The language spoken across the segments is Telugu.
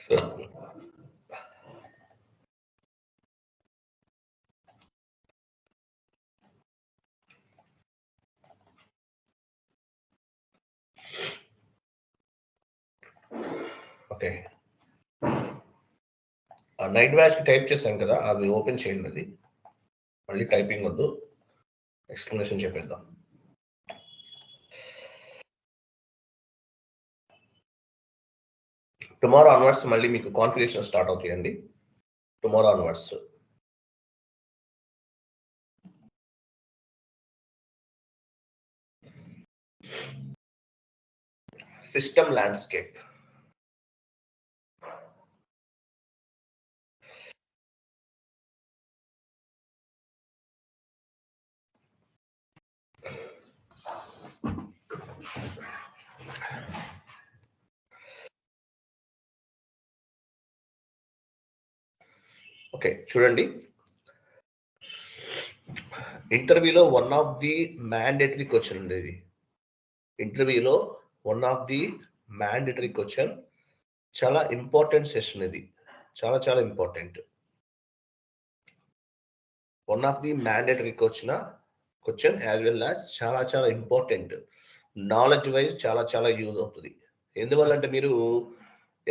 ఓకే, నైట్ బ్యాచ్ టైప్ చేశాం కదా, అది ఓపెన్ చేయండి. అది మళ్ళీ టైపింగ్ వద్దు, ఎక్స్ప్లెనేషన్ చెప్పేద్దాం. టుమారో ఆన్వర్డ్స్ మళ్ళీ మీకు కాన్ఫిగరేషన్ స్టార్ట్ అవుతాయండి. Tomorrow onwards system landscape. Okay, చూడండి, ఇంటర్వ్యూలో one of the mandatory question ఉండేది. ఇంటర్వ్యూలో one of the mandatory question, చాలా ఇంపార్టెంట్ సెషన్ ఇది, చాలా చాలా important. One of the mandatory question as well as చాలా చాలా ఇంపార్టెంట్, నాలెడ్జ్ వైజ్ చాలా చాలా యూజ్ అవుతుంది. ఎందువల్ల అంటే మీరు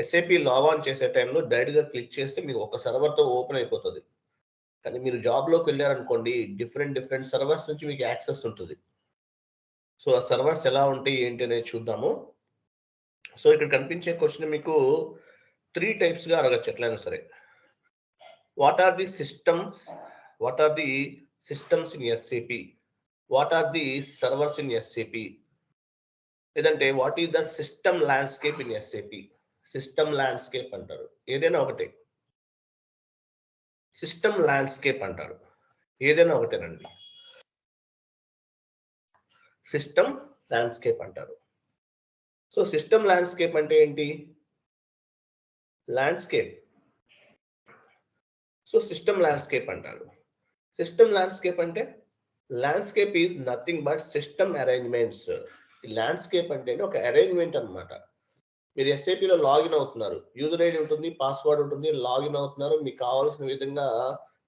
ఎస్ఏపి లాగాన్ చేసే టైంలో డైరెక్ట్గా క్లిక్ చేస్తే మీకు ఒక సర్వర్తో ఓపెన్ అయిపోతుంది. కానీ మీరు జాబ్లోకి వెళ్ళారనుకోండి, డిఫరెంట్ సర్వర్స్ నుంచి మీకు యాక్సెస్ ఉంటుంది. సో ఆ సర్వర్స్ ఎలా ఉంటాయి ఏంటి అనేది చూద్దాము. సో ఇక్కడ కనిపించే క్వశ్చన్ మీకు 3 టైప్స్గా అడగచ్చు ఎట్లయినా సరే. What are the systems in SAP, what are the servers in SAP, లేదంటే what is the system landscape in SAP. System landscape అంటారు, ఏదైనా ఒకటే. సిస్టమ్ ల్యాండ్స్కేప్ అంటారు, ఏదైనా ఒకటేనండి. సిస్టమ్ ల్యాండ్స్కేప్ అంటారు. సో సిస్టమ్ ల్యాండ్స్కేప్ అంటే ఏంటి? ల్యాండ్స్కేప్. సో సిస్టమ్ ల్యాండ్స్కేప్ అంటారు. సిస్టమ్ ల్యాండ్స్కేప్ అంటే landscape is nothing but system arrangements. ల్యాండ్స్కేప్ అంటే ఒక అరేంజ్మెంట్ అనమాట. మీరు ఎస్ఏపిలో లాగిన్ అవుతున్నారు, యూజర్ ఐడి ఉంటుంది, పాస్వర్డ్ ఉంటుంది, లాగిన్ అవుతున్నారు, మీకు కావాల్సిన విధంగా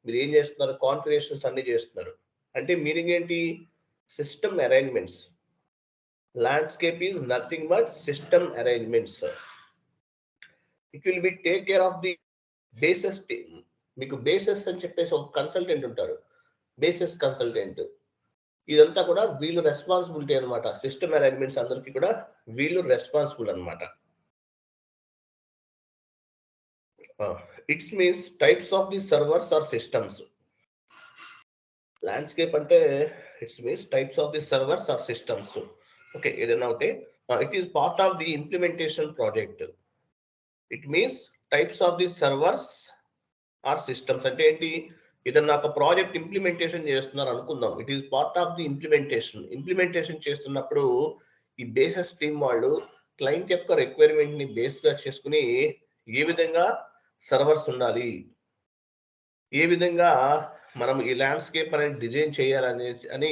మీరు ఏం చేస్తున్నారు, కాన్ఫిగరేషన్స్ అన్ని చేస్తున్నారు. అంటే మీనింగ్ ఏంటి? System arrangements. Landscape is nothing but system arrangements. It will be take care of the bases. మీకు బేసెస్ అని చెప్పేసి ఒక కన్సల్టెంట్ ఉంటారు, బేసెస్ కన్సల్టెంట్. ఇదంతా కూడా వీళ్ళు రెస్పాన్సిబిలిటీ అనమాట. సిస్టమ్ అరేంజ్మెంట్స్ అందరికీ కూడా వీళ్ళు రెస్పాన్సిబుల్ అనమాట. It's means types of the servers or systems. Landscape అంటే it's means types of the servers or systems. Okay, ఏదైనా ఒకటి. It is part of the implementation project. It means types of the servers or systems అంటే ఏంటి? ఏదన్నా ఒక ప్రాజెక్ట్ ఇంప్లిమెంటేషన్ చేస్తున్నారు అనుకుందాం, it is part of the implementation చేస్తున్నప్పుడు ఈ బేసెస్ టీమ్ వాళ్ళు క్లయింట్ యొక్క రిక్వైర్మెంట్ ని బేస్ గా చేసుకుని ఏ విధంగా సర్వర్స్ ఉండాలి, ఏ విధంగా మనం ఈ ల్యాండ్స్కేప్ అనేది డిజైన్ చేయాలనేసి అని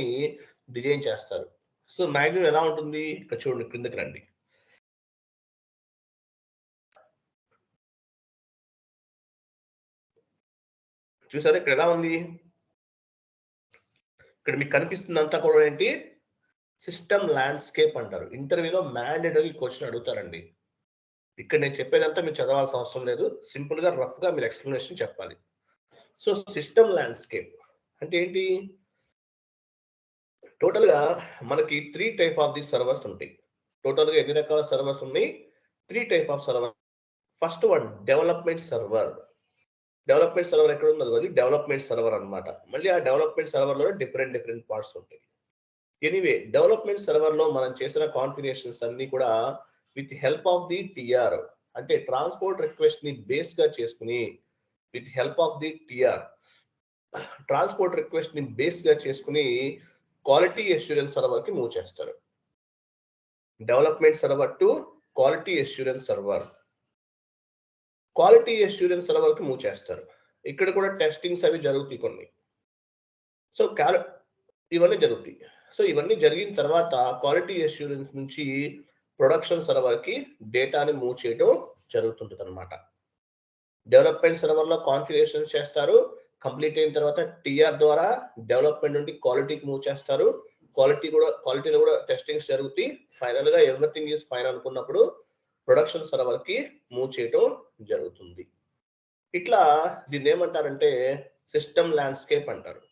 డిజైన్ చేస్తారు. సో మ్యాక్సిమం ఎలా ఉంటుంది, ఇక్కడ చూడండి, క్రిందకి రండి. చూసారా ఇక్కడ ఎలా ఉంది? ఇక్కడ మీకు కనిపిస్తుందంతా కూడా ఏంటి? సిస్టమ్ ల్యాండ్స్కేప్ అంటారు. ఇంటర్వ్యూలో మ్యాండేటరీ క్వశ్చన్ అడుగుతారండి. ఇక్కడ నేను చెప్పేదంతా మీరు చదవాల్సిన అవసరం లేదు, సింపుల్ గా రఫ్ గా మీరు ఎక్స్ప్లెనేషన్ చెప్పాలి. సో సిస్టమ్ ల్యాండ్స్కేప్ అంటే ఏంటి? టోటల్ గా మనకి 3 టైప్ ఆఫ్ ది సర్వర్స్ ఉంటాయి. టోటల్ గా ఎన్ని రకాల సర్వర్స్ ఉన్నాయి? 3 type of server. First one development server. Development server ఎక్కడ ఉందో అది డెవలప్మెంట్ సర్వర్ అనమాట. మళ్ళీ ఆ డెవలప్మెంట్ సర్వర్ లో డిఫరెంట్ పార్ట్స్ ఉంటాయి. ఎనీవే, డెవలప్మెంట్ సర్వర్ లో మనం చేసిన కాన్ఫిగరేషన్స్ అన్ని కూడా with help of the T R, అంటే ట్రాన్స్పోర్ట్ రిక్వెస్ట్ ని బేస్ గా చేసుకుని, with help of the T R, transport request ని బేస్ గా చేసుకుని క్వాలిటీ అష్యూరెన్స్ సర్వర్ కి మూవ్ చేస్తారు. Development server to quality assurance server, quality assurance server కి మూవ్ చేస్తారు. ఇక్కడ కూడా టెస్టింగ్స్ అవి జరుగుతాయి కొన్ని. సో ఇవన్నీ జరుగుతాయి. సో ఇవన్నీ జరిగిన తర్వాత క్వాలిటీ అష్యూరెన్స్ నుంచి ప్రొడక్షన్ సర్వర్ కి డేటాని మూవ్ చేయడం జరుగుతుంటుంది అనమాట. డెవలప్మెంట్ సర్వర్ లో కాన్ఫిగరేషన్ చేస్తారు. కంప్లీట్ అయిన తర్వాత టిఆర్ ద్వారా డెవలప్మెంట్ నుండి క్వాలిటీకి మూవ్ చేస్తారు. క్వాలిటీలో కూడా టెస్టింగ్స్ జరుగుతాయి. ఫైనల్ గా ఎవ్రీథింగ్ ఈజ్ ఫైన్ అనుకున్నప్పుడు ప్రొడక్షన్ సర్వర్ కి మూవ్ చేయడం జరుగుతుంది. ఇట్లా దీన్ని ఏమంటారంటే సిస్టమ్ ల్యాండ్స్కేప్ అంటారు.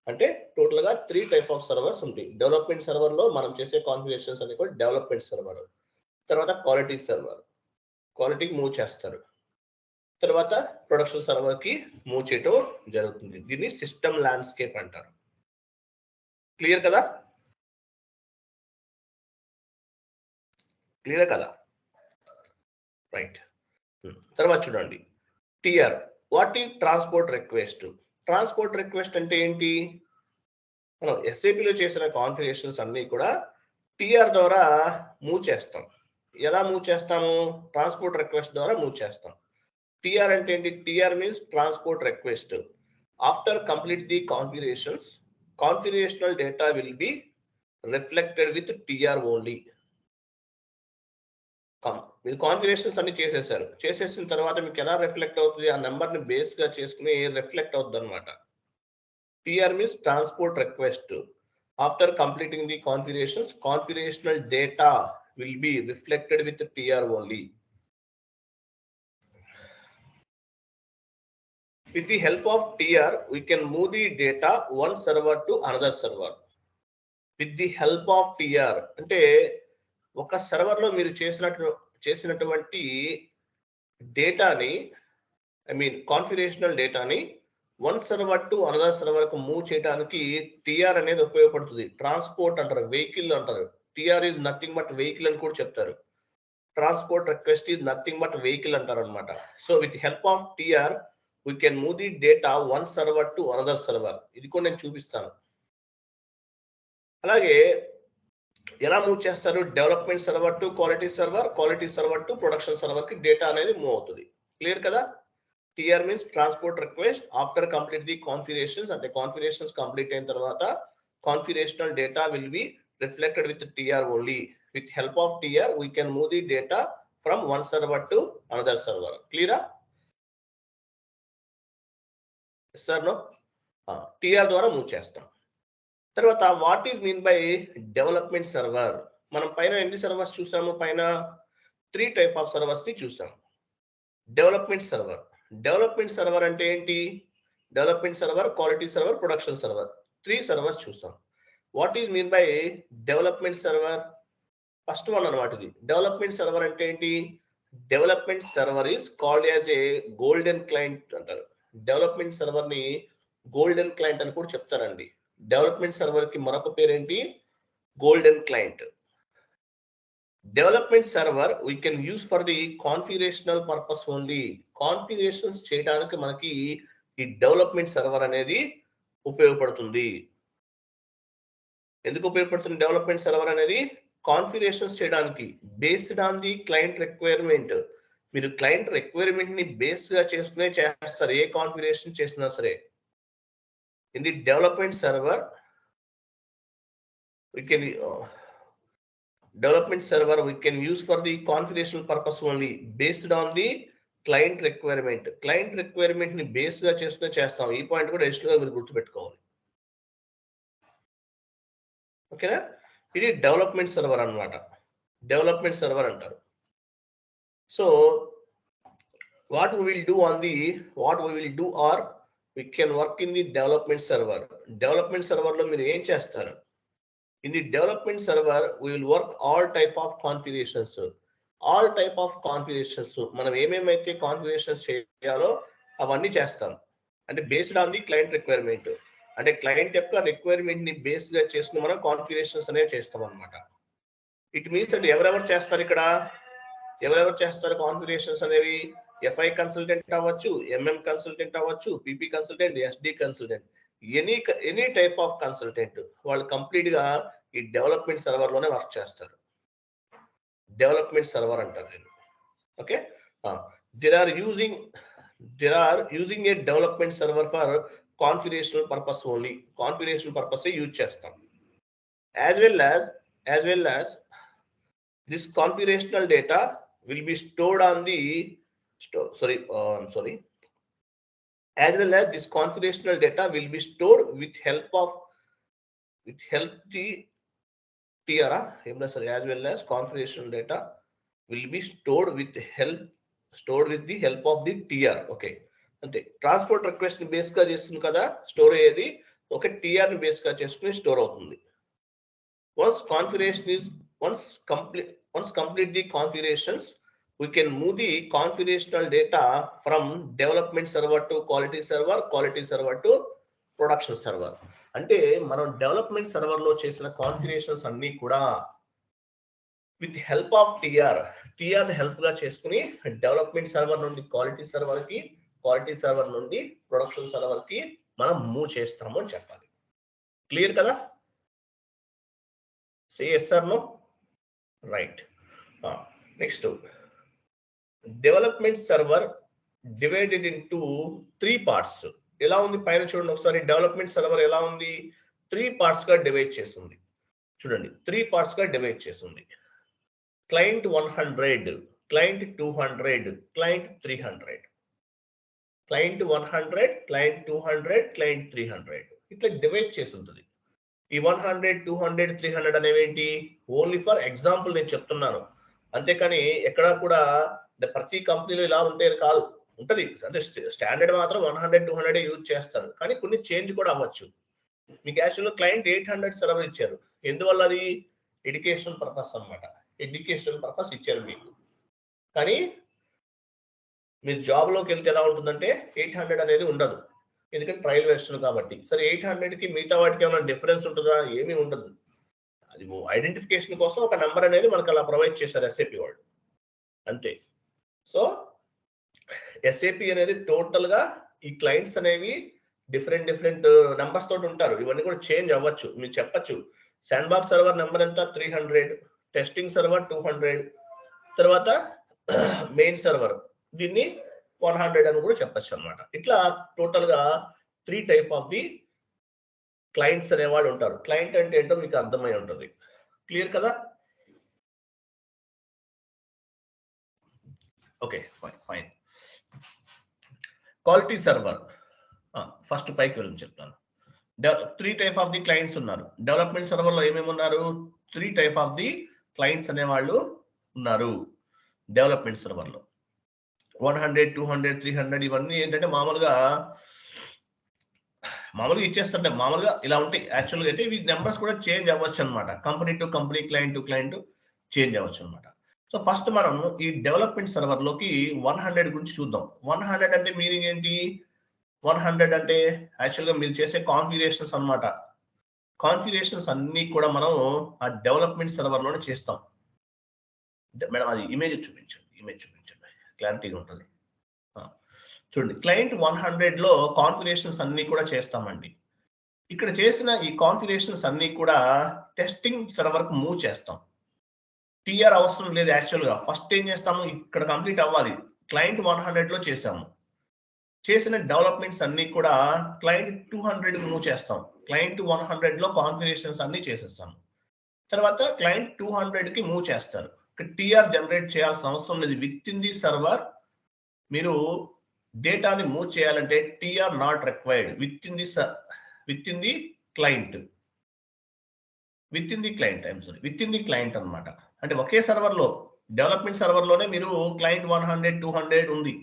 అంటే టోటల్ గా 3 టైప్ ఆఫ్ సర్వర్స్ ఉంటాయి. డెవలప్మెంట్ సర్వర్ లో మనం చేసే కాన్ఫిగరేషన్స్ అన్ని కూడా డెవలప్మెంట్ సర్వర్. తర్వాత క్వాలిటీ సర్వర్, క్వాలిటీకి మూవ్ చేస్తారు. తర్వాత ప్రొడక్షన్ సర్వర్ కి మూవ్ చేయడం జరుగుతుంది. దీన్ని సిస్టమ్ ల్యాండ్స్కేప్ అంటారు. క్లియర్ కదా? క్లియర్ కదా? రైట్. తర్వాత చూడండి T R. What is transport request? Transport request అంటే ఏంటి? మనం ఎస్ఏపిలో చేసిన కాన్ఫిగరేషన్స్ అన్ని కూడా టిఆర్ ద్వారా మూవ్ చేస్తాం. ఎలా మూవ్ చేస్తాము? ట్రాన్స్పోర్ట్ రిక్వెస్ట్ ద్వారా మూవ్ చేస్తాం. టిఆర్ అంటే ఏంటి? TR means transport request. After complete the configurations, configurational data will be reflected with TR only. మీరు కాన్ఫిగరేషన్స్ అన్ని చేసేసారు. చేసేసిన తర్వాత మీకు ఎలా రిఫ్లెక్ట్ అవుతుంది? ఆ నెంబర్ ని బేస్ గా చేసుకుని రిఫ్లెక్ట్ అవుతుంది అనమాట. TR means transport request. After completing the configurations, configurational data will be reflected with the TR only. With the help of TR, we can move the data one server to another server. With the help of TR, అంటే ఒక సర్వర్ లో మీరు చేసినటువంటి డేటాని, కాన్ఫిగరేషనల్ డేటాని one server to another server కు మూవ్ చేయడానికి టిఆర్ అనేది ఉపయోగపడుతుంది. ట్రాన్స్పోర్ట్ అంటారు, వెహికల్ అంటారు. T R is nothing but vehicle అని కూడా చెప్తారు. Transport request is nothing but vehicle అంటారు అనమాట. So with help of T R we can move the data one server to another server. ఇది కూడా నేను చూపిస్తాను. అలాగే ఎలా మూవ్ చేస్తారు? Development server to quality server, quality server to production server కి డేటా అనేది మూవ్ అవుతుంది. క్లియర్ కదా? TR means transport request. After complete the configurations, and the configurations complete అయిన తర్వాత configurational data will be reflected with TR only. With help of TR, we can move the data from one server to another server. Clear? Yes or no? TR ద్వారా మూవ్ చేస్తాం. తర్వాత what is mean by development server? మనం పైన ఎన్ని సర్వర్స్ చూసాము? పైన 3 టైప్ ఆఫ్ సర్వర్స్ ని చూసాం. Development server. డెవలప్మెంట్ సర్వర్ అంటే ఏంటి? Development server, quality server, production server, 3 servers చూసాం. What is mean by development server? First one అన్నమాట ఇది. డెవలప్మెంట్ సర్వర్ అంటే ఏంటి? Development server is called as a golden client అంటారు. డెవలప్మెంట్ సర్వర్ ని గోల్డెన్ క్లయింట్ అని కూడా చెప్తారండి. డెవలప్మెంట్ సర్వర్ కి మరొక పేరేంటి? Golden client. Development server we can use for the configurational purpose only. Configurations చేయడానికి మనకి ఈ డెవలప్మెంట్ సర్వర్ అనేది ఉపయోగపడుతుంది. ఎందుకు ఉపయోగపడుతుంది డెవలప్మెంట్ సర్వర్ అనేది? కాన్ఫిగరేషన్స్ చేయడానికి. Based on the client requirement. మీరు క్లయింట్ రిక్వైర్మెంట్ ని బేస్ గా చేసుకునే చేస్తారు ఏ కాన్ఫిగరేషన్ చేసినా సరే. In the development server we can development server we can use for the configurational purpose only based on the client requirement. Client requirement ని బేస్ గా చేసుకుని చేస్తాం. ఈ పాయింట్ కూడా ఎక్స్ట్రా గా మీరు గుర్తుపెట్టుకోవాలి. ఓకేనా? ఇది డెవలప్మెంట్ సర్వర్ అన్నమాట. డెవలప్మెంట్ సర్వర్ అంటారు. So what we will do or we can work in the development server. Development server లో మీరు ఏం చేస్తారు? In the development server, we will work all type of configurations. All type of configurations. మనం ఏమేమైతే కాన్ఫిగరేషన్స్ చేయాలో అవన్నీ చేస్తాం. అంటే based on the client requirement. అంటే క్లయింట్ యొక్క రిక్వైర్మెంట్ ని బేస్ గా చేసుకుని మనం కాన్ఫిగరేషన్స్ అనేవి చేస్తాం అన్నమాట. ఇట్ మీన్స్ అంటే ఎవరెవరు చేస్తారు ఇక్కడ? ఎవరెవరు చేస్తారు కాన్ఫిగరేషన్స్ అనేవి? FI కన్సల్టెంట్ అవ్వచ్చు, MM కన్సల్టెంట్ అవ్వచ్చు, PP consultant, SD consultant, any type of consultant వాళ్ళు కంప్లీట్ గా ఈ డెవలప్మెంట్ సర్వర్ లోనే వర్క్ చేస్తారు. డెవలప్మెంట్ సర్వర్ అంటారు దీన్ని. Okay, there are using a development server for configurational purpose only. Configurational purpose use చేస్తాం. as well as this configurational data will be stored on the as well as this configurational data will be stored with help the TR, as well as configurational data will be stored with the help of the TR. Okay, అంటే ట్రాన్స్పోర్ట్ రిక్వెస్ట్ ని బేస్ గా చేస్తుంది కదా స్టోర్ అయ్యేది, ఒక TR ని బేస్ గా చేసుకుని స్టోర్ అవుతుంది. once complete the configurations, we can move the configurational data from development server to quality server to production server. అంటే మనం డెవలప్మెంట్ సర్వర్ లో చేసిన కాన్ఫిగరేషన్స్ అన్ని కూడా with help of T R help గా చేసుకుని డెవలప్మెంట్ సర్వర్ నుండి క్వాలిటీ సర్వర్ నుండి ప్రొడక్షన్ సర్వర్ కి మనం మూవ్ చేస్తాము అని చెప్పాలి. క్లియర్ కదా? Say yes or no? Right. Next, development server divided into 3 parts. ఎలా ఉంది పైన చూడండి ఒకసారి. డెవలప్మెంట్ సర్వర్ ఎలా ఉంది? 3 parts గా డివైడ్ చేస్తుంది. చూడండి, 3 parts గా డివైడ్ చేస్తుంది. Client 100, client 200, client 300. Client 100, client 200, client 300 ఇట్లా డివైడ్ చేసి ఉంటుంది. ఈ 100, 200, 300 అనేవి ఏంటి? ఓన్లీ ఫర్ ఎగ్జాంపుల్ నేను చెప్తున్నాను, అంతేకాని ఎక్కడా కూడా ప్రతి కంపెనీలో ఇలా ఉంటే కాదు. ఉంటది అంటే స్టాండర్డ్ మాత్రం 100, 200 యూజ్ చేస్తారు, కానీ కొన్ని చేంజ్ కూడా అవ్వచ్చు. మీకు యాక్చువల్గా క్లయింట్ 800 సర్వర్ ఇచ్చారు. ఎందువల్ల? అది ఎడ్యుకేషన్ పర్పస్ అన్నమాట. ఎడ్యుకేషన్ పర్పస్ ఇచ్చారు మీకు. కానీ మీరు జాబ్ లోకి వెళ్తే ఎలా ఉంటుందంటే 800 అనేది ఉండదు, ఎందుకంటే ట్రయల్ వెర్షన్ కాబట్టి. సరే 800 కి మిగతా వాటికి ఏమైనా డిఫరెన్స్ ఉంటుందా? ఏమీ ఉండదు. అది ఐడెంటిఫికేషన్ కోసం ఒక నెంబర్ అనేది మనకు అలా ప్రొవైడ్ చేశారు ఎస్ఏపి వాళ్ళు, అంతే. సో ఎస్ఏపి అనేది టోటల్ గా ఈ క్లయింట్స్ అనేవి డిఫరెంట్ నెంబర్స్ తోటి ఉంటారు. ఇవన్నీ కూడా చేంజ్ అవ్వచ్చు. మీరు చెప్పచ్చు శాండ్ బాక్స్ సర్వర్ నెంబర్ ఎంత 300, టెస్టింగ్ సర్వర్ 200, తర్వాత మెయిన్ సర్వర్ దీన్ని 100 అని కూడా చెప్పచ్చు అనమాట. ఇట్లా టోటల్ గా 3 type ఆఫ్ ది క్లయింట్స్ అనేవాళ్ళు ఉంటారు. క్లయింట్ అంటే ఏంటో మీకు అర్థమై ఉంటుంది. క్లియర్ కదా? Okay, fine. Quality server first పైకి వెళ్ళి చెప్తాను. 3 type ఆఫ్ ది క్లయింట్స్ ఉన్నారు. డెవలప్మెంట్ సర్వర్ లో ఏమేమి ఉన్నారు? 3 type ఆఫ్ ది క్లయింట్స్ అనేవాళ్ళు ఉన్నారు డెవలప్మెంట్ సర్వర్ లో. 100, 200, 300 ఇవన్నీ ఏంటంటే మామూలుగా ఇచ్చేస్తారు. మామూలుగా ఇలా ఉంటాయి. యాక్చువల్గా అయితే ఇవి నెంబర్స్ కూడా చేంజ్ అవ్వచ్చు అనమాట. Company to company, client to client change అవ్వచ్చు అనమాట. సో ఫస్ట్ మనం ఈ డెవలప్మెంట్ సర్వర్ లోకి 100 గురించి చూద్దాం. 100 అంటే మీనింగ్ ఏంటి? 100 అంటే యాక్చువల్గా మీరు చేసే కాన్ఫిగరేషన్స్ అన్నమాట. కాన్ఫిగరేషన్స్ అన్ని కూడా మనం ఆ డెవలప్మెంట్ సర్వర్ లోనే చేస్తాం. మేడం అది ఇమేజ్ చూపించండి, క్లారిటీగా ఉంటుంది. చూడండి, క్లయింట్ 100 లో కాన్ఫిగరేషన్స్ అన్ని కూడా చేస్తామండి. ఇక్కడ చేసిన ఈ కాన్ఫిగరేషన్స్ అన్ని కూడా టెస్టింగ్ సర్వర్ కు మూవ్ చేస్తాం. టిఆర్ అవసరం లేదు. యాక్చువల్గా ఫస్ట్ ఏం చేస్తాము, ఇక్కడ కంప్లీట్ అవ్వాలి. క్లయింట్ 100 లో చేసాము. చేసిన డెవలప్మెంట్స్ అన్ని కూడా క్లయింట్ 200 కి మూవ్ చేస్తాం. క్లయింట్ 100 లో కాన్ఫిగరేషన్స్ అన్ని చేసేస్తాం. తర్వాత క్లయింట్ 200 కి మూవ్ చేస్తారు. ఇక్కడ టిఆర్ జనరేట్ చేయాల్సిన అవసరం లేదు. విత్ ఇన్ ది సర్వర్ మీరు డేటాని మూవ్ చేయాలంటే T R not required. Within the client అన్నమాట. అంటే ఒకే సర్వర్ లో డెవలప్మెంట్ సర్వర్ లోనే మీరు క్లయింట్ 100, 200 ఉంది.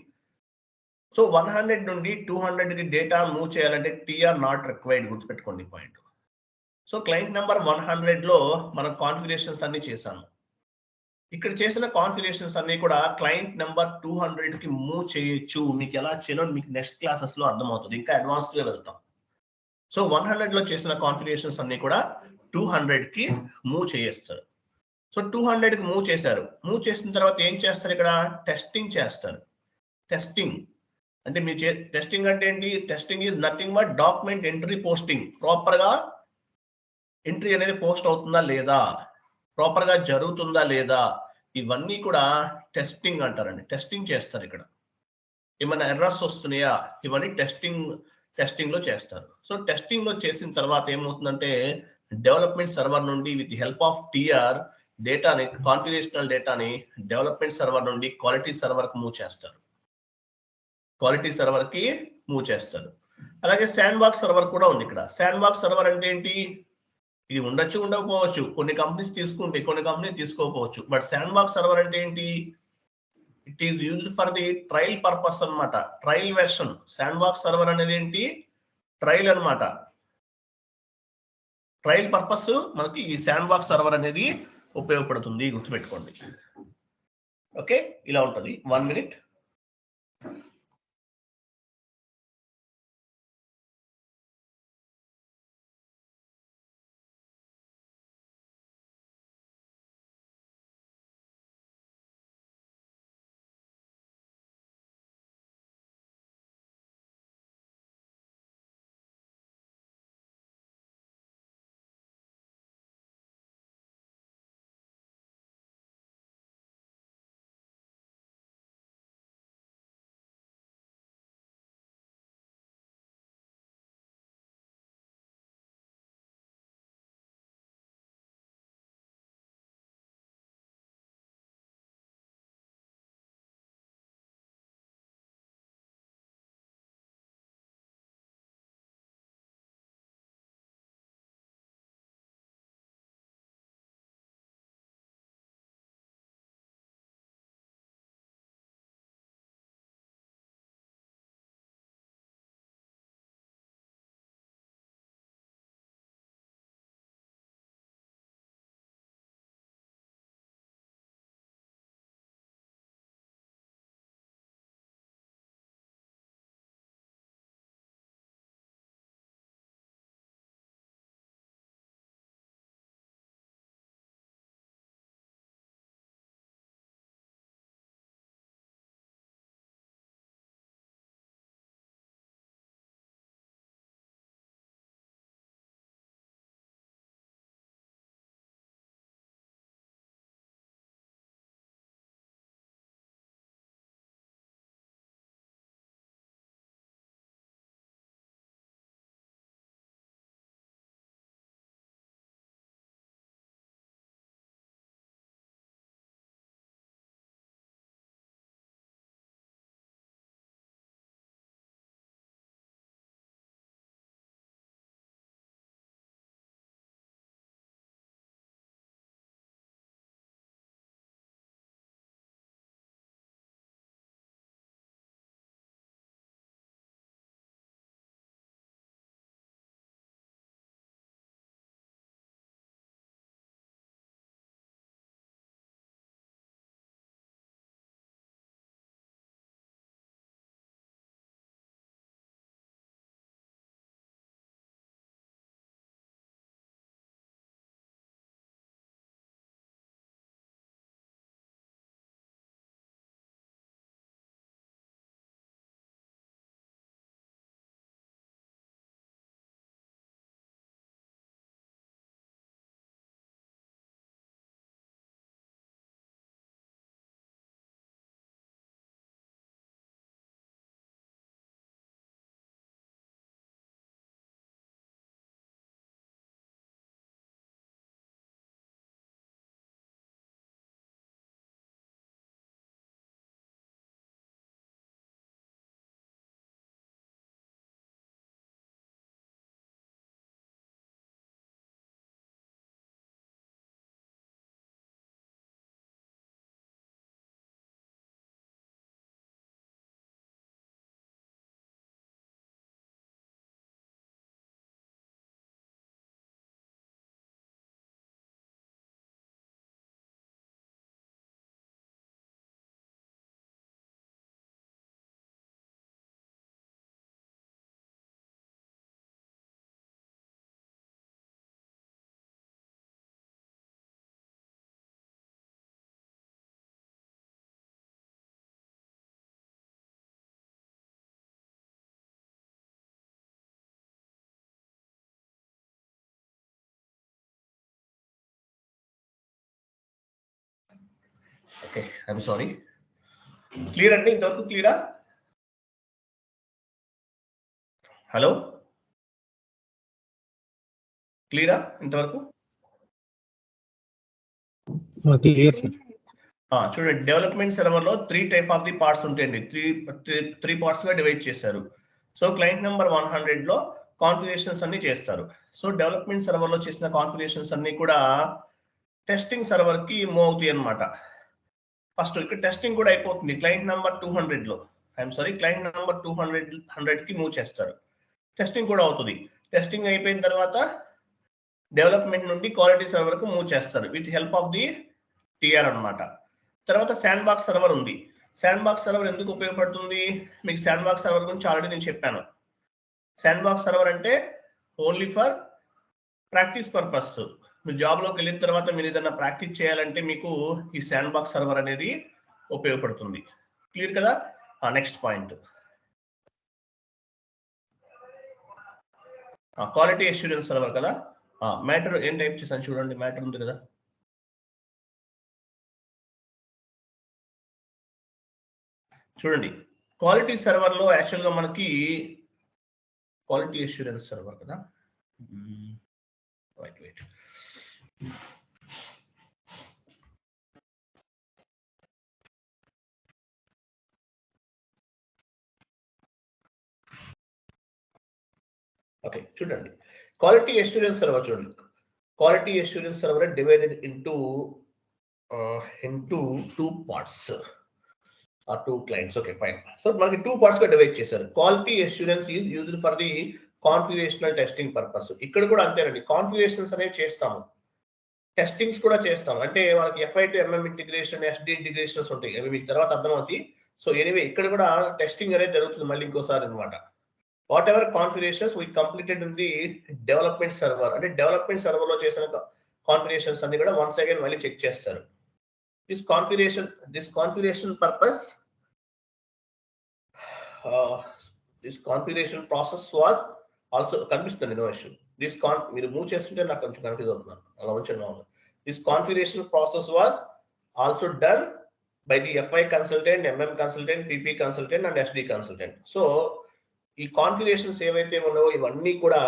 సో 100 నుండి 200 కి డేటా మూవ్ చేయాలంటే టిఆర్ నాట్ రిక్వైర్డ్. గుర్తుపెట్టుకోండి పాయింట్. సో క్లయింట్ నెంబర్ 100 లో మనం కాన్ఫిగరేషన్స్ అన్ని చేశాము. ఇక్కడ చేసిన కాన్ఫిగరేషన్స్ అన్ని కూడా క్లయింట్ నెంబర్ 200 కి మూవ్ చేయొచ్చు. మీకు ఎలా చేయాలో మీకు నెక్స్ట్ క్లాసెస్ లో అర్థమవుతుంది. ఇంకా అడ్వాన్స్డ్ గా వెళ్తాం. సో 100 లో చేసిన కాన్ఫిగరేషన్స్ అన్ని కూడా 200 కి మూవ్ చేస్తారు. సో 200 కి మూవ్ చేశారు. మూవ్ చేసిన తర్వాత ఏం చేస్తారు? ఇక్కడ టెస్టింగ్ చేస్తారు. టెస్టింగ్ అంటే మీ టెస్టింగ్ అంటే ఏంటి? Testing is nothing but document entry posting. Proper గా ఎంట్రీ అనేది పోస్ట్ అవుతుందా లేదా, ప్రాపర్ గా జరుగుతుందా లేదా, ఇవన్నీ కూడా టెస్టింగ్ అంటారండి. టెస్టింగ్ చేస్తారు. ఇక్కడ ఏమైనా ఎర్రర్స్ వస్తున్నాయా, ఇవన్నీ టెస్టింగ్ లో చేస్తారు. సో టెస్టింగ్ లో చేసిన తర్వాత ఏమవుతుందంటే డెవలప్మెంట్ సర్వర్ నుండి విత్ హెల్ప్ ఆఫ్ టిఆర్ డేటాని, కాన్ఫిగరేషనల్ డేటాని డెవలప్మెంట్ సర్వర్ నుండి క్వాలిటీ సర్వర్ కు మూవ్ చేస్తారు. క్వాలిటీ సర్వర్ కి మూవ్ చేస్తారు. అలాగే శాండ్ బాక్స్ సర్వర్ కూడా ఉంది ఇక్కడ. శాండ్ బాక్స్ సర్వర్ అంటే ఏంటి? ఇది ఉండొచ్చు, ఉండకపోవచ్చు. కొన్ని కంపెనీస్ తీసుకుంటే కొన్ని కంపెనీస్ తీసుకోకపోవచ్చు. బట్ శాండ్ బాక్స్ సర్వర్ అంటే ఏంటి? It is used for the trial purpose అన్నమాట. Trial version. Sandbox server అనేది ఏంటి? ట్రయల్ అన్నమాట. ట్రయల్ పర్పస్ మనకి ఈ శాండ్ బాక్స్ సర్వర్ అనేది ఉపయోగపడుతుంది, గుర్తుపెట్టుకోండి. ఓకే, ఇలా ఉంటుంది. 1 minute. Okay, I'm sorry. Clear అండి? ఇంతవరకు క్లియరా? హలో, క్లియరా ఇంతవరకు? Clear sir. చూడండి, డెవలప్మెంట్ సర్వర్ లో 3 టైప్ ఆఫ్ ది పార్ట్స్ ఉంటాయండి. త్రీ పార్ట్స్ గా డివైడ్ చేశారు. సో క్లయింట్ నెంబర్ 100 లో కాన్ఫిగరేషన్స్ అన్ని చేస్తారు. సో డెవలప్మెంట్ సర్వర్ లో చేసిన కాన్ఫిగరేషన్స్ అన్ని కూడా టెస్టింగ్ సర్వర్ కి మూవ్ అవుతాయి అనమాట. ఫస్ట్ ఇక్కడ టెస్టింగ్ కూడా అయిపోతుంది. క్లయింట్ నెంబర్ 200 లో క్లయింట్ నెంబర్ 200 కి మూవ్ చేస్తారు. టెస్టింగ్ కూడా అవుతుంది. టెస్టింగ్ అయిపోయిన తర్వాత డెవలప్మెంట్ నుండి క్వాలిటీ సర్వర్ కు మూవ్ చేస్తారు with help of the T R అన్నమాట. తర్వాత శాండ్ బాక్స్ సర్వర్ ఉంది. శాండ్ బాక్స్ సర్వర్ ఎందుకు ఉపయోగపడుతుంది? మీకు శాండ్ బాక్స్ సర్వర్ గురించి ఆల్రెడీ నేను చెప్పాను. శాండ్ బాక్స్ సర్వర్ అంటే ఓన్లీ ఫర్ ప్రాక్టీస్ పర్పస్. మీరు జాబ్లోకి వెళ్ళిన తర్వాత మీరు ఏదైనా ప్రాక్టీస్ చేయాలంటే మీకు ఈ శాండ్ బాక్స్ సర్వర్ అనేది ఉపయోగపడుతుంది. క్లియర్ కదా? Next point, quality assurance server కదా. మ్యాటర్ ఏం టైప్ చేశాను చూడండి, మ్యాటర్ ఉంది కదా. చూడండి, క్వాలిటీ సర్వర్ లో యాక్చువల్ గా మనకి క్వాలిటీ అష్యూరెన్స్ సర్వర్ కదా. వెయిట్ ఓకే, చూడండి, క్వాలిటీ అష్యూరెన్స్ సర్వర్ చూడండి. Quality assurance server divided into 2 parts or 2 clients. Okay, fine. So మనకి 2 parts గా డివైడ్ చేశారు. Quality assurance is used for the configurational testing purpose. ఇక్కడ కూడా అంతేనండి, కాన్ఫిగరేషన్స్ అనేవి చేస్తాము, టెస్టింగ్స్ కూడా చేస్తాం. అంటే మనకి FI to MM integration, SD integrations ఉంటాయి, అవి మీకు తర్వాత అర్థమవుతాయి. సో ఎనీవే ఇక్కడ కూడా టెస్టింగ్ అనేది జరుగుతుంది మళ్ళీ ఇంకోసారి అనమాట. Whatever configurations we completed in the development server, అంటే డెవలప్మెంట్ సర్వర్ లో చేసిన కాన్ఫిగరేషన్స్ అన్ని కూడా వన్స్ అగైన్ మళ్ళీ చెక్ చేస్తారు. This configuration purpose, this configuration process was also కనిపిస్తుంది నో ఇష్యూ. మీరు మూవ్ చేస్తుంటే నాకు కొంచెం కన్ఫ్యూజ్ అవుతున్నాను, అలా ఉంచండి. This configuration process was also done by the FI consultant, MM consultant, PP consultant and SD consultant. So ఈ కాన్ఫిగరేషన్స్ ఏవైతే ఉన్నాయో ఇవన్నీ కూడా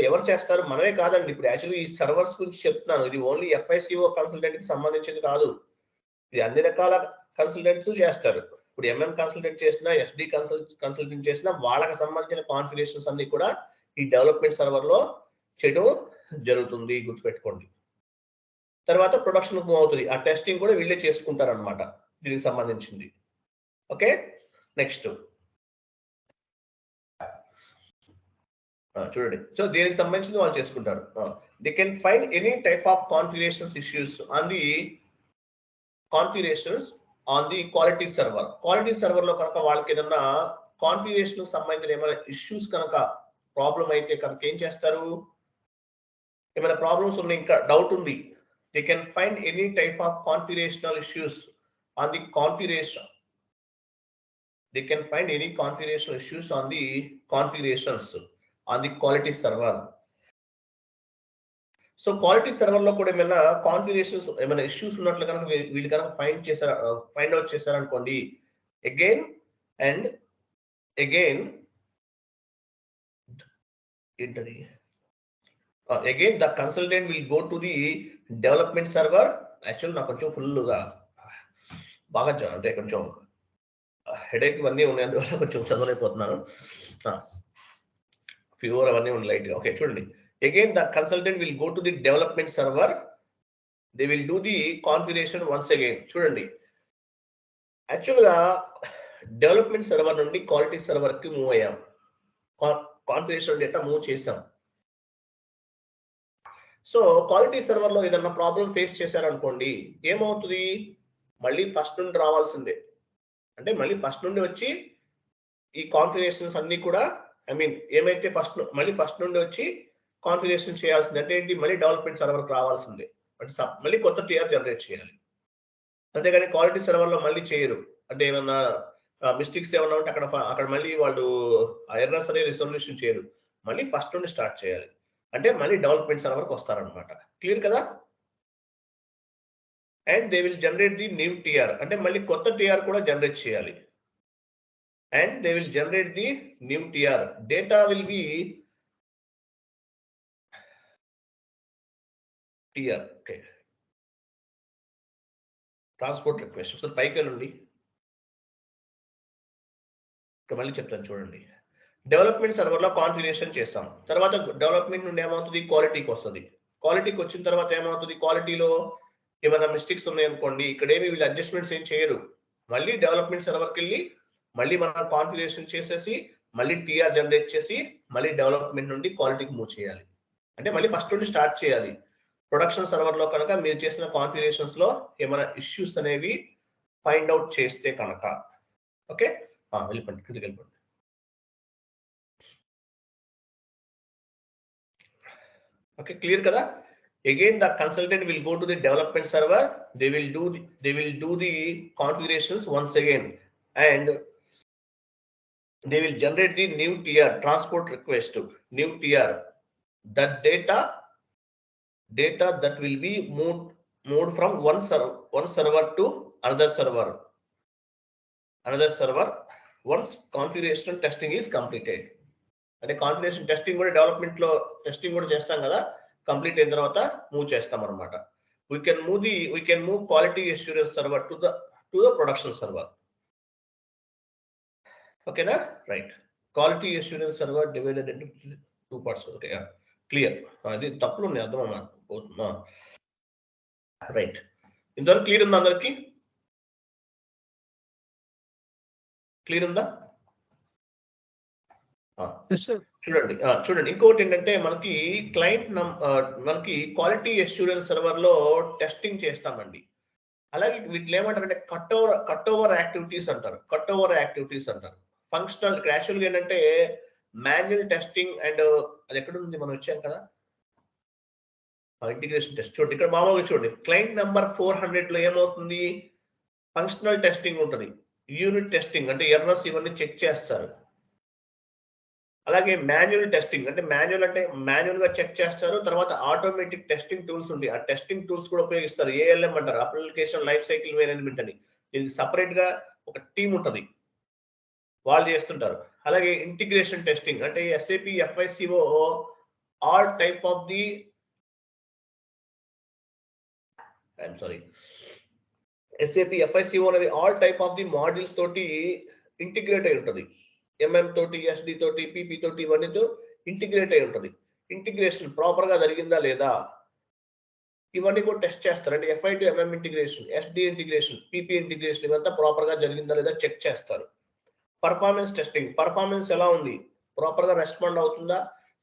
ఎవరు చేస్తారు? మనమే కాదండి. ఇప్పుడు యాక్చువల్లీ ఈ సర్వర్స్ గురించి చెప్తున్నాను, ఇది ఓన్లీ FICO కన్సల్టెంట్ కి సంబంధించింది కాదు, ఇది అన్ని రకాల కన్సల్టెంట్స్ చేస్తారు. ఇప్పుడు MM కన్సల్టెంట్ చేసినా, SD కన్సల్టెంట్ చేసినా వాళ్ళకి సంబంధించిన కాన్ఫిగరేషన్స్ అన్ని కూడా ఈ డెవలప్మెంట్ సర్వర్ లో చేయడం జరుగుతుంది, గుర్తుపెట్టుకోండి. తర్వాత ప్రొడక్షన్ మూవ్ అవుతుంది, ఆ టెస్టింగ్ కూడా వీళ్ళే చేసుకుంటారు అనమాట దీనికి సంబంధించింది. ఓకే, నెక్స్ట్ చూడండి. సో దీనికి సంబంధించి వాళ్ళు చేసుకుంటారు. They can find any type of configurations issues on the quality server. Quality server లో కనుక వాళ్ళకి ఏదన్నా కాన్ఫిగరేషన్ సంబంధించిన ఏమైనా ఇష్యూస్ కనుక ప్రాబ్లం అయితే కనుక ఏం చేస్తారు? ఏమైనా ప్రాబ్లమ్స్ ఉన్నాయి, ఇంకా డౌట్ ఉంది, they can find any type of configurational issues on the configuration. They can find any configuration issues on the configurations on the quality server. So quality server లో కూడా ఏమైనా కాన్ఫిగరేషన్స్ ఏమైనా ఇష్యూస్ ఉన్నట్లు కనుక వీళ్ళు కనుక ఫైండ్ అవుట్ చేశారు అనుకోండి, అగైన్ ఏంటది, again the consultant will go to the development server. Actual నాకు కొంచెం ఫుల్గా బాగా అంటే కొంచెం హెడేక్ ఇవన్నీ ఉన్నాయి, అందువల్ల కొంచెం చదవలేకపోతున్నాను, ఫీవర్ అవన్నీ ఉన్నాయి లైట్గా. ఓకే, చూడండి, again the consultant will go to the development server, they will do the configuration once again. చూడండి, యాక్చువల్గా డెవలప్మెంట్ సర్వర్ నుండి క్వాలిటీ సర్వర్ కి మూవ్ అయ్యాం, కాన్ఫిగరేషన్ డేటా మూవ్ చేసాం. సో క్వాలిటీ సర్వర్ లో ఏదన్నా ప్రాబ్లం ఫేస్ చేశారనుకోండి, ఏమవుతుంది? మళ్ళీ ఫస్ట్ నుండి రావాల్సిందే, అంటే మళ్ళీ ఫస్ట్ నుండి వచ్చి ఈ కాన్ఫిగరేషన్స్ అన్ని కూడా ఏమైతే మళ్ళీ ఫస్ట్ నుండి వచ్చి కాన్ఫిగరేషన్ చేయాల్సింది. అంటే ఏంటి? మళ్ళీ డెవలప్మెంట్ సర్వర్కి రావాల్సిందే, అంటే మళ్ళీ కొత్త టిఆర్ జనరేట్ చేయాలి. అంతేగాని క్వాలిటీ సర్వర్ లో మళ్ళీ చేయరు. అంటే ఏమన్నా మిస్టేక్స్ ఏమన్నా ఉంటే అక్కడ మళ్ళీ వాళ్ళు ఆ ఎర్రర్స్ అనేది రిజల్యూషన్ చేయరు, మళ్ళీ ఫస్ట్ నుండి స్టార్ట్ చేయాలి. అంటే మళ్ళీ డెవలప్మెంట్ సర్వర్కి వస్తారనమాట. క్లియర్ కదా? And they will generate the new T R, అంటే మళ్ళీ కొత్త టిఆర్ కూడా జనరేట్ చేయాలి. And they will generate the new T R. Data will be T R. Okay, transport request. ఒకసారి పైకి వెళ్ళండి. ఇక్కడ మళ్ళీ చెప్తాను చూడండి. డెవలప్మెంట్ సర్వర్లో కాన్ఫిగరేషన్ చేస్తాం. తర్వాత డెవలప్మెంట్ నుండి ఏమవుతుంది, క్వాలిటీకి వస్తుంది. క్వాలిటీకి వచ్చిన తర్వాత ఏమవుతుంది, క్వాలిటీలో ఏమైనా మిస్టేక్స్ ఉన్నాయనుకోండి, ఇక్కడ ఏమి వీళ్ళు అడ్జస్ట్మెంట్స్ ఏం చేయరు. మళ్ళీ డెవలప్మెంట్ సర్వర్కి వెళ్ళి మళ్ళీ మనం కాన్ఫిగరేషన్ చేసేసి మళ్ళీ టీఆర్ జనరేట్ చేసి మళ్ళీ డెవలప్మెంట్ నుండి క్వాలిటీకి మూవ్ చేయాలి. అంటే మళ్ళీ ఫస్ట్ నుండి స్టార్ట్ చేయాలి. ప్రొడక్షన్ సర్వర్లో కనుక మీరు చేసిన కాన్ఫిగరేషన్స్ లో ఏమైనా ఇష్యూస్ అనేవి ఫైండ్ అవుట్ చేస్తే కనుక ఓకే వెళ్ళిపోండి, కిందకి వెళ్ళిపోండి. ఓకే, క్లియర్ కదా? Again, the consultant will go to the development server. They will do the configurations once again, and they will generate the new TR, transport request, new TR. That data that will be moved from one server to another server once configuration testing is completed. అంటే కాన్ఫిగరేషన్ టెస్టింగ్ కూడా డెవలప్మెంట్ లో టెస్టింగ్ కూడా చేస్తాం కదా, కంప్లీట్ అయిన తర్వాత మూవ్ చేస్తాం అనమాట. we can move quality assurance server to the production server. ఓకేనా? Right. Quality assurance server divided into 2 parts. Okay, clear. అది తప్పులు ఉన్నాయి, అర్థమవుతుందా? రైట్. ఇంతవరకు క్లియర్ ఉందా అందరికి? క్లియర్ ఉందా? చూడండి ఇంకోటి ఏంటంటే మనకి మనకి క్వాలిటీ అష్యూరెన్స్ సర్వర్ లో టెస్టింగ్ చేస్తామండి. అలాగే వీటిని ఏమంటారంటే కట్ ఓవర్ యాక్టివిటీస్ అంటారు. ఫంక్షనల్ యాక్చువల్గా ఏంటంటే మాన్యువల్ టెస్టింగ్ అండ్ అది ఎక్కడ ఉంది, మనం వచ్చాం కదా ఇంటిగ్రేషన్ టెస్ట్. చూడండి ఇక్కడ మామూలుగా చూడండి, క్లయింట్ నెంబర్ 400 లో ఏమవుతుంది, ఫంక్షనల్ టెస్టింగ్ ఉంటుంది, యూనిట్ టెస్టింగ్ అంటే ఎర్రర్స్ ఇవన్నీ చెక్ చేస్తారు. అలాగే మాన్యువల్ టెస్టింగ్ అంటే మాన్యువల్ గా చెక్ చేస్తారు. తర్వాత ఆటోమేటిక్ టెస్టింగ్ టూల్స్ ఉంటాయి, ఆ టెస్టింగ్ టూల్స్ కూడా ఉపయోగిస్తారు. ALM అంటారు, అప్లికేషన్ లైఫ్ సైకిల్ మేనేజ్మెంట్ అని. ఇది సపరేట్ గా ఒక టీం ఉంటుంది, వాళ్ళు చేస్తుంటారు. అలాగే ఇంటిగ్రేషన్ టెస్టింగ్ అంటే SAP FICO all type of the SAP FICO అనేది all type of the modules తోటి ఇంటిగ్రేట్ అయి ఉంటుంది. MM తోటి, SD తోటి, PP తోటి, ఇవన్నీతో ఇంటిగ్రేట్ అయి ఉంటుంది. ఇంటిగ్రేషన్ ప్రాపర్ గా జరిగిందా లేదా ఇవన్నీ కూడా టెస్ట్ చేస్తారు. అంటే FI to MM integration, SD integration, PP integration ఇవంతా ప్రాపర్ గా జరిగిందా లేదా చెక్ చేస్తారు. పర్ఫార్మెన్స్ టెస్టింగ్, పర్ఫార్మెన్స్ ఎలా ఉంది, ప్రాపర్ గా రెస్పాండ్ అవుతుందా,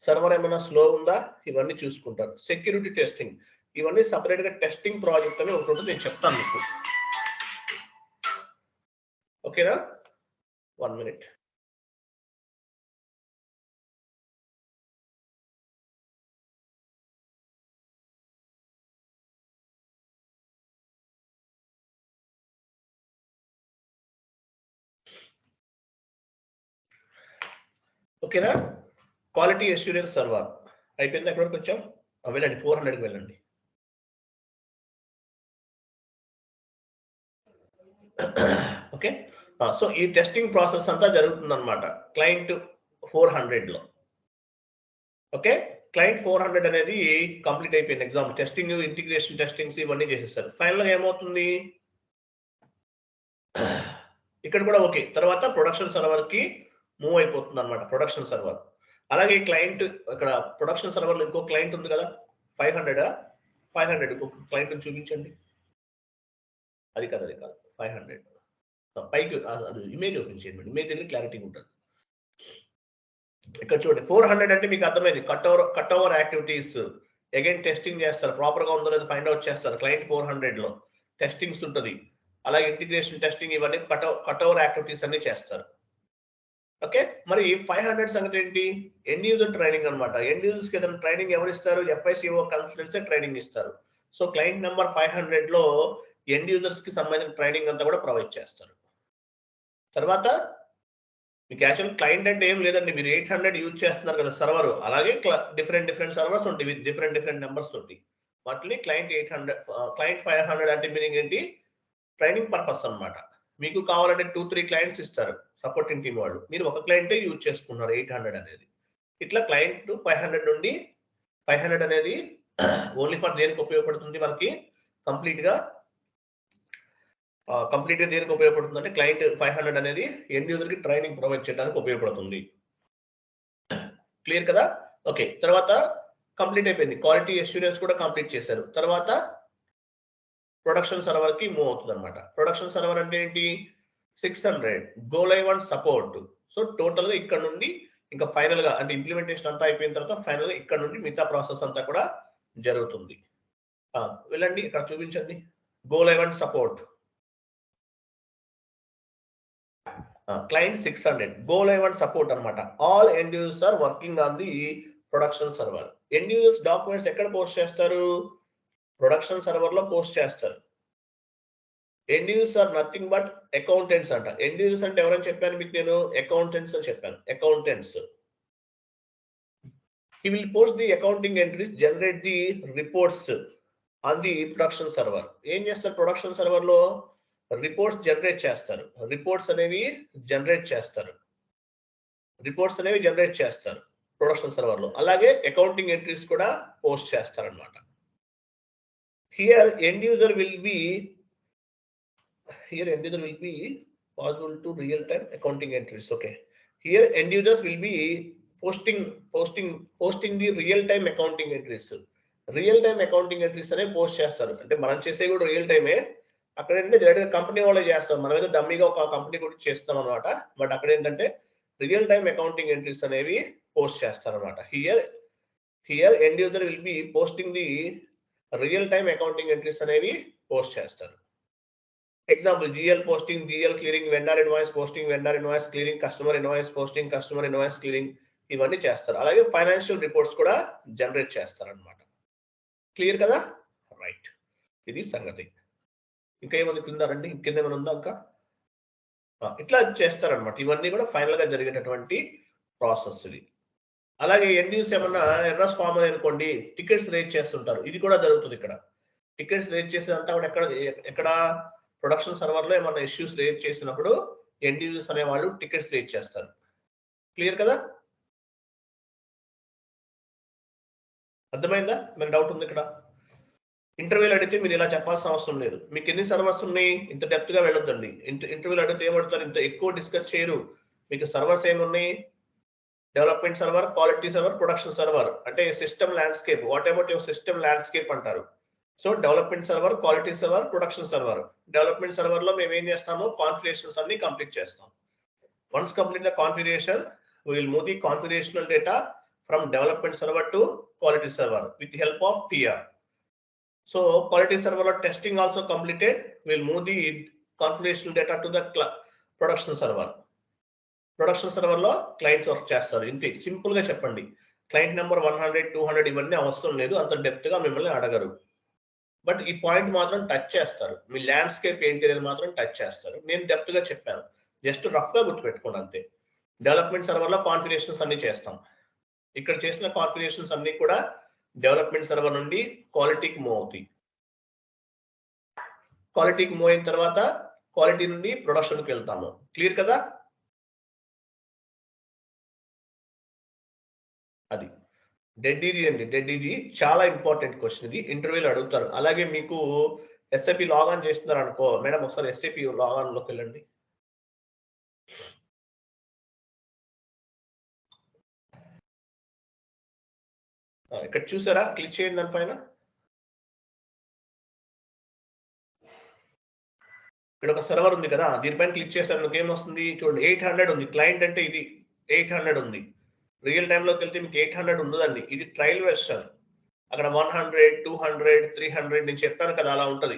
సర్వర్ ఏమైనా స్లో ఉందా, ఇవన్నీ చూసుకుంటారు. సెక్యూరిటీ టెస్టింగ్, ఇవన్నీ సపరేట్ గా టెస్టింగ్ ప్రాజెక్ట్ అని ఒకటి ఉంటుంది, నేను చెప్తాను మీకు. ఓకేనా? 1 minute. ఓకేనా? క్వాలిటీ అష్యూరెన్స్ సర్వర్ అయిపోయింది. ఎక్కడికి వచ్చాం? వెళ్ళండి, 400కి వెళ్ళండి. ఓకే, సో ఈ టెస్టింగ్ ప్రాసెస్ అంతా జరుగుతుంది అనమాట క్లయింట్ 400 లో. ఓకే, క్లయింట్ 400 అనేది కంప్లీట్ అయిపోయింది. ఎగ్జామ్ టెస్టింగ్, ఇంటిగ్రేషన్ టెస్టింగ్స్ ఇవన్నీ చేసేస్తారు. ఫైనల్ గా ఏమవుతుంది, ఇక్కడ కూడా ఓకే. తర్వాత ప్రొడక్షన్ సర్వర్ కి మూవ్ అయిపోతుంది అనమాట, ప్రొడక్షన్ సర్వర్. అలాగే క్లయింట్ ఇక్కడ ప్రొడక్షన్ సర్వర్ లో ఇంకో క్లయింట్ ఉంది కదా 500 ఇంకో క్లయింట్ చూపించండి. అది కాదు 500 పైకి అది ఇమేజ్ ఓపెన్ చేయండి, ఇమేజ్ దగ్గర క్లారిటీ ఉంటుంది. ఇక్కడ చూడండి 400 అంటే మీకు అర్థమైంది, cut over activities again testing చేస్తారు, ప్రాపర్ గా ఉందో లేదో ఫైండ్ అవుట్ చేస్తారు. క్లయింట్ 400 లో టెస్టింగ్స్ ఉంటుంది. అలాగే ఇంటిగ్రేషన్ టెస్టింగ్ ఇవన్నీ కట్ ఓవర్ యాక్టివిటీస్ అన్ని చేస్తారు. ఓకే, మరి 500 సంగతి ఏంటి, ఎండ్ యూజర్ ట్రైనింగ్ అనమాట. ఎండ్ యూజర్స్ కి ఏదైనా ట్రైనింగ్ ఎవరు ఇస్తారు, FICO కన్సల్టెన్సీ ట్రైనింగ్ ఇస్తారు. సో క్లయింట్ నెంబర్ 500 లో ఎండ్ యూజర్స్ కి సంబంధించిన ట్రైనింగ్ అంతా కూడా ప్రొవైడ్ చేస్తారు. తర్వాత మీకు యాక్చువల్ క్లయింట్ అంటే ఏం లేదండి, మీరు 800 యూజ్ చేస్తున్నారు కదా సర్వర్, అలాగే డిఫరెంట్ సర్వర్స్ ఉంటాయి విత్ డిఫరెంట్ నెంబర్స్ ఉంటాయి. వాటిని క్లయింట్ 500 అంటే మీనింగ్ ఏంటి, ట్రైనింగ్ పర్పస్ అన్నమాట. మీకు కావాలంటే 2-3 క్లయింట్స్ ఇస్తారు సపోర్టింగ్ టీమ్ వాళ్ళు, మీరు ఒక క్లయింటే యూజ్ చేసుకున్నారు 800 అనేది. ఇట్లా క్లయింట్ 500 నుండి 500 అనేది ఓన్లీ ఫర్ దేనికి ఉపయోగపడుతుంది మనకి, కంప్లీట్ గా కంప్లీట్ గా దేనికి ఉపయోగపడుతుంది అంటే క్లయింట్ 500 అనేది ఎండ్ యూజర్ కి ట్రైనింగ్ ప్రొవైడ్ చేయడానికి ఉపయోగపడుతుంది. క్లియర్ కదా? ఓకే, తర్వాత కంప్లీట్ అయిపోయింది. క్వాలిటీ అష్యూరెన్స్ కూడా కంప్లీట్ చేశారు. తర్వాత ప్రొడక్షన్ సర్వర్ కి మూవ్ అవుతుంది అనమాట. ప్రొడక్షన్ సర్వర్ అంటే ఏంటి? 600 go live and support. So total గా ఇక్కడ నుండి ఇంకా ఫైనల్ గా అంటే ఇంప్లిమెంటేషన్ అంతా అయిపోయిన తర్వాత ఫైనల్ గా ఇక్కడ నుండి మిగతా ప్రాసెస్ అంతా కూడా జరుగుతుంది. వెళ్ళండి, ఇక్కడ చూపించండి. Go live and support. Client 600 go live and support అనమాట. All end users are working on the production server. End users documents ఎక్కడ పోస్ట్ చేస్తారు? ప్రొడక్షన్ సర్వర్ లో పోస్ట్ చేస్తారు. End users are nothing but accountants అంట. ఎండ్ యూజర్స్ అంటే ఎవరని చెప్పాను మీకు? నేను అకౌంటెంట్స్ అని చెప్పాను. Accountants. he will post the accounting entries, generate the reports on the production server. ఏం చేస్తారు? ప్రొడక్షన్ సర్వర్ లో రిపోర్ట్స్ జనరేట్ చేస్తారు. రిపోర్ట్స్ అనేవి జనరేట్ చేస్తారు ప్రొడక్షన్ సర్వర్ లో. అలాగే అకౌంటింగ్ ఎంట్రీస్ కూడా పోస్ట్ చేస్తారు అనమాట. Here end user will be possible to real time accounting entries. Okay, here end users will be posting the real time accounting entries. Real time accounting entries అనే పోస్ట్ చేస్తారు. అంటే మనం చేసే కూడా రియల్ టైమే. అక్కడ ఏంటంటే డైరెక్ట్ కంపెనీ వాళ్ళే చేస్తాం. మనం ఏదో డమ్మీగా ఒక కంపెనీ కూడా చేస్తాం అనమాట. బట్ అక్కడ ఏంటంటే రియల్ టైమ్ అకౌంటింగ్ ఎంట్రీస్ అనేవి పోస్ట్ చేస్తారు అనమాట. Here end user will be posting the real time accounting entries అనేవి పోస్ట్ చేస్తారు. Example GL posting, GL clearing, vendor invoice posting, vendor invoice clearing, customer invoice posting, customer invoice clearing, ఇవన్నీ చేస్తారు. అలాగే ఫైనాన్షియల్ రిపోర్ట్స్ కూడా జనరేట్ చేస్తారు అనమాట. క్లియర్ కదా? రైట్, ఇది సంగతి. ఇంకా ఏమైనా కింద రండి, కింద ఏమైనా ఉందా ఇంకా? ఇట్లా చేస్తారనమాట. ఇవన్నీ కూడా ఫైనల్ గా జరిగేటటువంటి ప్రాసెస్ ఇది. అలాగే ఎండ్ యూస్ ఏమన్నా ఎర్రర్స్ ఫామ్ అనుకోండి, టికెట్స్ రేజ్ చేస్తుంటారు. ఇది కూడా జరుగుతుంది ఇక్కడ. టికెట్స్ రేజ్ చేసేదంతా కూడా ఎక్కడ ప్రొడక్షన్ సర్వర్ లో ఏమన్నా ఇష్యూస్ రేజ్ చేసినప్పుడు ఎండ్ యూజర్స్ అనే వాళ్ళు టికెట్స్ రేజ్ చేస్తారు. క్లియర్ కదా? అర్థమైందా? మీకు డౌట్ ఉంది ఇక్కడ? ఇంటర్వ్యూలు అడిగితే మీరు ఇలా చెప్పాల్సిన అవసరం లేదు. మీకు ఎన్ని సర్వర్స్ ఉన్నాయి? ఇంత డెప్త్ గా వెళ్ళొద్దండి. ఇంటర్వ్యూలు అడిగితే ఏమడతారు? ఇంత ఎక్కువ డిస్కస్ చేయరు. మీకు సర్వర్స్ ఏమున్నాయి? Development server, quality server, production server. అంటే system landscape. What about your system landscape అంటారు. So development server, quality server, production server. Development server లో మేము ఏం చేస్తామో కాన్ఫిగరేషన్స్ అన్ని కంప్లీట్ చేస్తాం. Once complete the configuration, we will move the configurational data from development server to quality server with the help of TR. So quality server లో testing also completed. We will move the configurational data to the production server. Production server లో క్లయింట్స్ వర్క్ చేస్తారు. ఇంతే, సింపుల్ గా చెప్పండి. క్లయింట్ నెంబర్ 100, 200 ఇవన్నీ అవసరం లేదు. అంత డెప్త్ గా మిమ్మల్ని అడగరు. బట్ ఈ పాయింట్ మాత్రం టచ్ చేస్తారు. మీ ల్యాండ్స్కేప్ ఏంటి అనేది మాత్రం టచ్ చేస్తారు. నేను డెప్త్ గా చెప్పాను, జస్ట్ రఫ్ గా గుర్తుపెట్టుకోండి అంతే. డెవలప్మెంట్ సర్వర్ లో కాన్ఫిగరేషన్స్ అన్ని చేస్తాం. ఇక్కడ చేసిన కాన్ఫిగరేషన్స్ అన్ని కూడా డెవలప్మెంట్ సర్వర్ నుండి క్వాలిటీకి మూవ్ అవుతాయి. క్వాలిటీకి మూవ్ అయిన తర్వాత క్వాలిటీ నుండి ప్రొడక్షన్కి వెళ్తాము. క్లియర్ కదా? అది డెడ్ ఈజీ అండి. డెడ్ ఈజీ చాలా ఇంపార్టెంట్ క్వశ్చన్ ఇది. ఇంటర్వ్యూలో అడుగుతారు. అలాగే మీకు SAP లాగాన్ చేస్తున్నారు అనుకో, మేడం ఒకసారి SAP లాగాన్ లోకి వెళ్ళండి. ఇక్కడ చూసారా? క్లిక్ చేయండి దానిపైన. ఇక్కడ ఒక సర్వర్ ఉంది కదా, దీనిపైన క్లిక్ చేశారు. మీకు ఏమొస్తుంది చూడండి, 800 ఉంది. క్లయింట్ అంటే ఇది 800 ఉంది. రియల్ టైమ్ లోకి వెళ్తే మీకు 800 ఉండదండి. ఇది ట్రయల్ వెర్షన్. అక్కడ 100, 200, 300 నేను చెప్పాను కదా, అలా ఉంటది.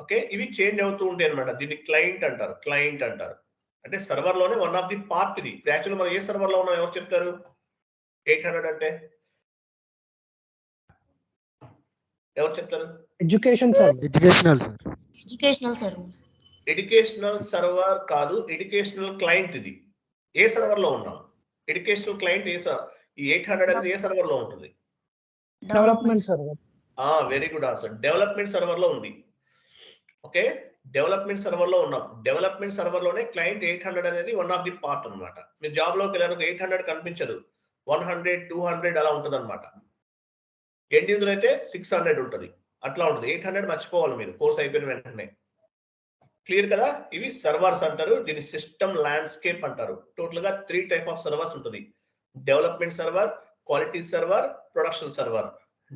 ఓకే, ఇవి చేంజ్ అవుతూ ఉంటాయి అనమాట. దీన్ని క్లయింట్ అంటారు. అంటే సర్వర్ లోనే వన్ ఆఫ్ ది పార్ట్ ఇది. యాక్చువల్ మనం ఏ సర్వర్ లో ఉన్నాం ఎవరు చెప్తారు? 800 అంటే ఎవరు చెప్తారు? ఎడ్యుకేషనల్ సర్వర్ కాదు, ఎడ్యుకేషనల్ క్లయింట్ ఇది. ఏ సర్వర్ లో ఉన్నాం? ఎడ్యుకేషనల్ క్లయింట్ ఈ 800 అనేది ఏ సర్వర్ లో ఉంటుంది? Development server. Very good answer. Development server లో ఉంది. ఓకే, డెవలప్మెంట్ సర్వర్ లో ఉన్నాం. డెవలప్మెంట్ సర్వర్ లోనే క్లయింట్ 800 అనేది వన్ ఆఫ్ ది పార్ట్ అనమాట. మీరు జాబ్ లోకి వెళ్ళారు, 800 కనిపించదు, 100, 200 అలా ఉంటుంది అనమాట. ఎండ్ యూజర్ అయితే 600 ఉంటుంది. అట్లా ఉంటుంది. 800 మర్చిపోవాలి మీరు కోర్స్ అయిపోయిన వెంటనే. క్లియర్ కదా? ఇవి సర్వర్స్ అంటారు. దీని సిస్టమ్ ల్యాండ్స్కేప్ అంటారు. టోటల్ గా 3 టైప్ ఆఫ్ సర్వర్స్ ఉంటుంది. Development server, quality server, production server.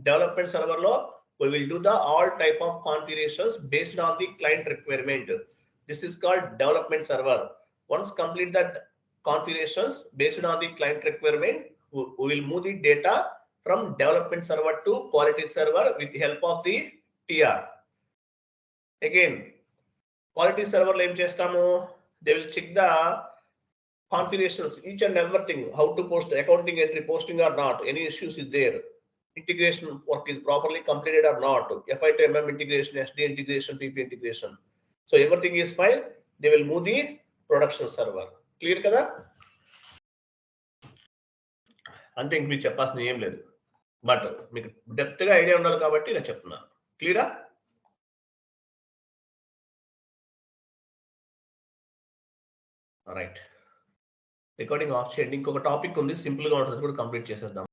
Development server లో we will do the all type of configurations based on the client requirement. This is called development server. Once complete that configurations based on the client requirement, we will move the data from development server to quality server with the help of the TR. Again, quality server lo em chestamu, they will check the configurations, each and everything, how to post the accounting entry, posting or not, any issues is there, integration work is properly completed or not, FI to MM integration, SD integration, PP integration. So everything is fine, they will move the production server. Clear kada? అంతే, ఇంక మీకు చెప్పాల్సిన ఏం లేదు. బట్ మీకు డెప్త్ గా ఐడియా ఉండాలి కాబట్టి నేను చెప్తున్నాను. క్లియరా? రైట్, రికార్డింగ్ ఆఫ్ చేయండి. ఇంకొక టాపిక్ ఉంది, సింపుల్ గా ఉంటుంది, కూడా కంప్లీట్ చేసేద్దాం.